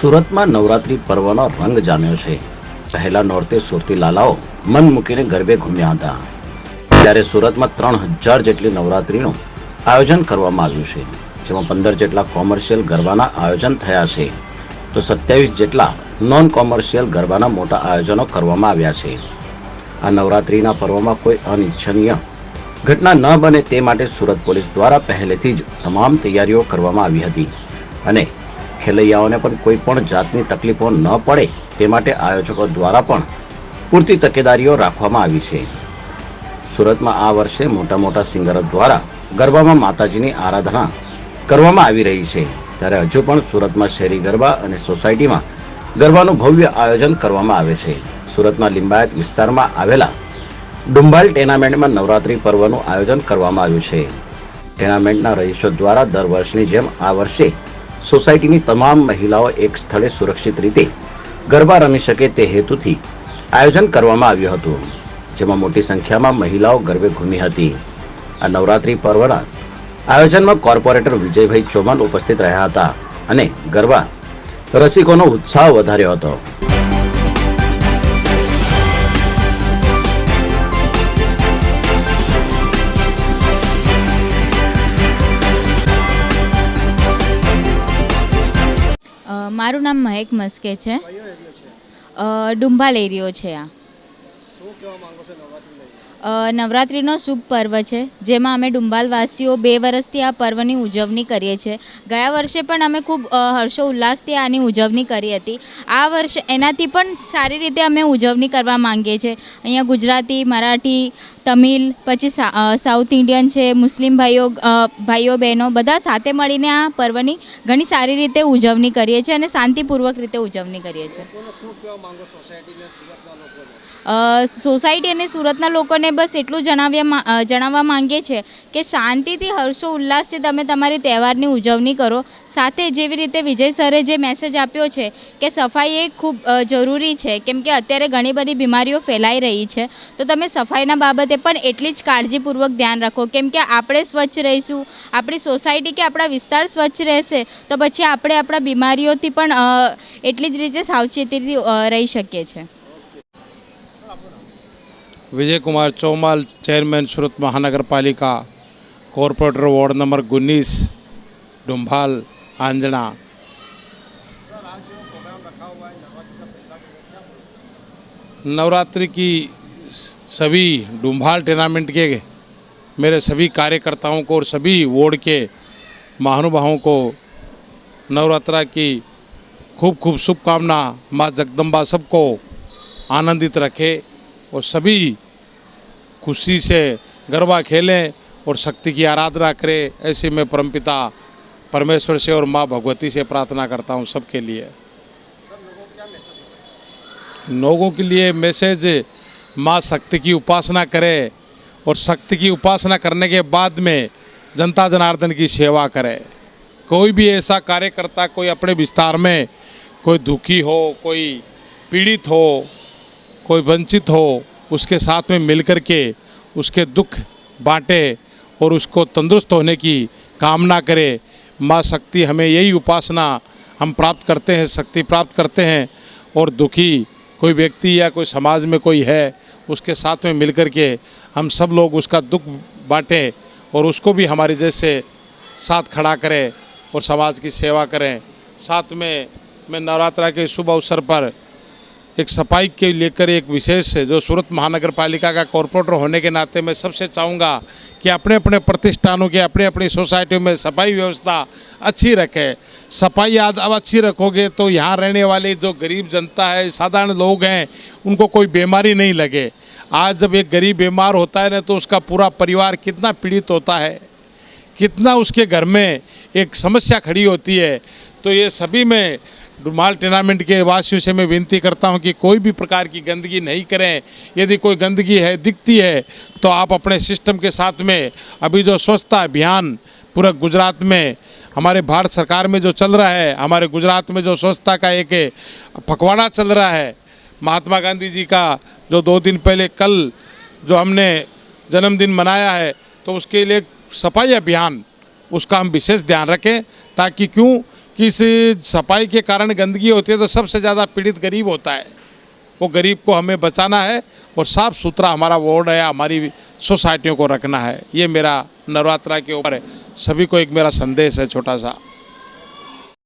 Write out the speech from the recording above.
સુરતમાં નવરાત્રી પર્વનો રંગ જામ્યો છે। પહેલા નોરતે સુરતી લાલાઓ મન મૂકીને ગરબે ઘૂમ્યા હતા, ત્યારે સુરતમાં 3000 જેટલી નવરાત્રીનું આયોજન કરવામાં આવ્યું છે, જેમાં 15 જેટલા કોમર્શિયલ ગરબાના આયોજન થયા છે, તો 27 જેટલા નોન કોમર્શિયલ ગરબાના મોટા આયોજનો કરવામાં આવ્યા છે। આ નવરાત્રીના પર્વમાં કોઈ અનિચ્છનીય ઘટના ન બને તે માટે સુરત પોલીસ દ્વારા પહેલેથી જ તમામ તૈયારીઓ કરવામાં આવી હતી અને ખેલૈયાઓને પણ કોઈ પણ જાતની તકલીફો ન પડે તે માટે આયોજકો દ્વારા પણ પૂરતી તકેદારીઓ રાખવામાં આવી છે। સુરતમાં આ વર્ષે મોટા મોટા સિંગરો દ્વારા ગરબામાં માતાજીની આરાધના કરવામાં આવી રહી છે, ત્યારે હજુ પણ સુરતમાં શેરી ગરબા અને સોસાયટીમાં ગરબાનું ભવ્ય આયોજન કરવામાં આવે છે। સુરતના લિંબાયત વિસ્તારમાં આવેલા ડુંભાલ ટેનામેન્ટમાં નવરાત્રી પર્વનું આયોજન કરવામાં આવ્યું છે। ટેનામેન્ટના રહીશો દ્વારા દર વર્ષની જેમ આ વર્ષે સોસાયટીની તમામ મહિલાઓ એક સ્થળે સુરક્ષિત રીતે ગરબા રમી શકે તે હેતુથી આયોજન કરવામાં આવ્યું હતું, જેમાં મોટી સંખ્યામાં મહિલાઓ ગરબે ઘૂમી હતી। આ નવરાત્રી પર્વના આયોજનમાં કોર્પોરેટર વિજયભાઈ ચૌહાણ ઉપસ્થિત રહ્યા હતા અને ગરબા રસિકોનો ઉત્સાહ વધાર્યો હતો। મારું નામ મહેક મસ્કે છે। ડુંભાલ એરિયો છે। આ નવરાત્રિનો શુભ પર્વ છે, જેમાં અમે ડુંબાલવાસીઓ 2 વર્ષથી આ પર્વની ઉજવણી કરીએ છીએ। ગયા વર્ષે પણ અમે ખૂબ હર્ષોલ્લાસથી આની ઉજવણી કરી હતી। આ વર્ષે એનાથી પણ સારી રીતે અમે ઉજવણી કરવા માંગીએ છીએ। અહીંયા ગુજરાતી, મરાઠી, તમિલ, પછી સાઉથ ઇન્ડિયન છે, મુસ્લિમ ભાઈઓ બહેનો બધા સાથે મળીને આ પર્વની ઘણી સારી રીતે ઉજવણી કરીએ છીએ અને શાંતિપૂર્વક રીતે ઉજવણી કરીએ છીએ। સોસાયટી અને સુરતના લોકોને બસ એટલું જણાવવા માંગીએ છીએ કે શાંતિથી હર્ષો ઉલ્લાસથી તમે તમારી તહેવારની ઉજવણી કરો। સાથે જેવી રીતે વિજય સરે જે મેસેજ આપ્યો છે કે સફાઈ એ ખૂબ જરૂરી છે, કેમ કે અત્યારે ઘણી બધી બીમારીઓ ફેલાઈ રહી છે, તો તમે સફાઈના બાબતે પણ એટલી જ કાળજીપૂર્વક ધ્યાન રાખો, કેમ કે આપણે સ્વચ્છ રહીશું, આપણી સોસાયટી કે આપણા વિસ્તાર સ્વચ્છ રહેશે તો પછી આપણે આપણા બીમારીઓથી પણ એટલી જ રીતે સાવચેતીથી રહી શકીએ છીએ। विजय कुमार चौमाल, चेयरमैन सूरत महानगर पालिका, corporator ward number 19, Dumbhal Anjana. Navratri की सभी डुंभाल टूर्नामेंट के मेरे सभी कार्यकर्ताओं को और सभी वार्ड के महानुभावों को नवरात्रा की खूब खूब शुभकामना। माँ जगदम्बा सबको आनंदित रखे और सभी खुशी से गरबा खेलें और शक्ति की आराधना करें, ऐसे मैं परमपिता परमेश्वर से और माँ भगवती से प्रार्थना करता हूँ सबके लिए। लोगों के लिए मैसेज, माँ शक्ति की उपासना करें और शक्ति की उपासना करने के बाद में जनता जनार्दन की सेवा करें। कोई भी ऐसा कार्यकर्ता, कोई अपने विस्तार में कोई दुखी हो, कोई पीड़ित हो, कोई वंचित हो, उसके साथ में मिलकर के उसके दुख बांटे और उसको तंदुरुस्त होने की कामना करे। माँ शक्ति, हमें यही उपासना हम प्राप्त करते हैं, शक्ति प्राप्त करते हैं, और दुखी कोई व्यक्ति या कोई समाज में कोई है उसके साथ में मिलकर के हम सब लोग उसका दुख बांटें और उसको भी हमारे जैसे साथ खड़ा करें और समाज की सेवा करें। साथ में मैं नवरात्रा के शुभ अवसर पर एक सफाई के लेकर एक विशेष है, जो सूरत महानगर पालिका का कॉरपोरेटर होने के नाते मैं सबसे चाहूँगा कि अपने अपने प्रतिष्ठानों के, अपने अपनी सोसाइटियों में सफाई व्यवस्था अच्छी रखें। सफाई अब अच्छी रखोगे तो यहाँ रहने वाले जो गरीब जनता है, साधारण लोग हैं, उनको कोई बीमारी नहीं लगे। आज जब एक गरीब बीमार होता है ना, तो उसका पूरा परिवार कितना पीड़ित होता है, कितना उसके घर में एक समस्या खड़ी होती है। तो ये सभी में डुंभाल टूर्नामेंट के वासियों से मैं विनती करता हूं कि कोई भी प्रकार की गंदगी नहीं करें। यदि कोई गंदगी है दिखती है तो आप अपने सिस्टम के साथ में, अभी जो स्वच्छता अभियान पूरा गुजरात में हमारे भारत सरकार में जो चल रहा है, हमारे गुजरात में जो स्वच्छता का एक पखवाड़ा चल रहा है, महात्मा गांधी जी का जो 2 दिन पहले कल जो हमने जन्मदिन मनाया है, तो उसके लिए सफाई अभियान उसका हम विशेष ध्यान रखें, ताकि क्यों कि इस सफाई के कारण गंदगी होती है तो सबसे ज़्यादा पीड़ित गरीब होता है। वो गरीब को हमें बचाना है और साफ़ सुथरा हमारा वार्ड है, हमारी सोसाइटियों को रखना है। ये मेरा नवरात्रा के ऊपर है, सभी को एक मेरा संदेश है छोटा सा।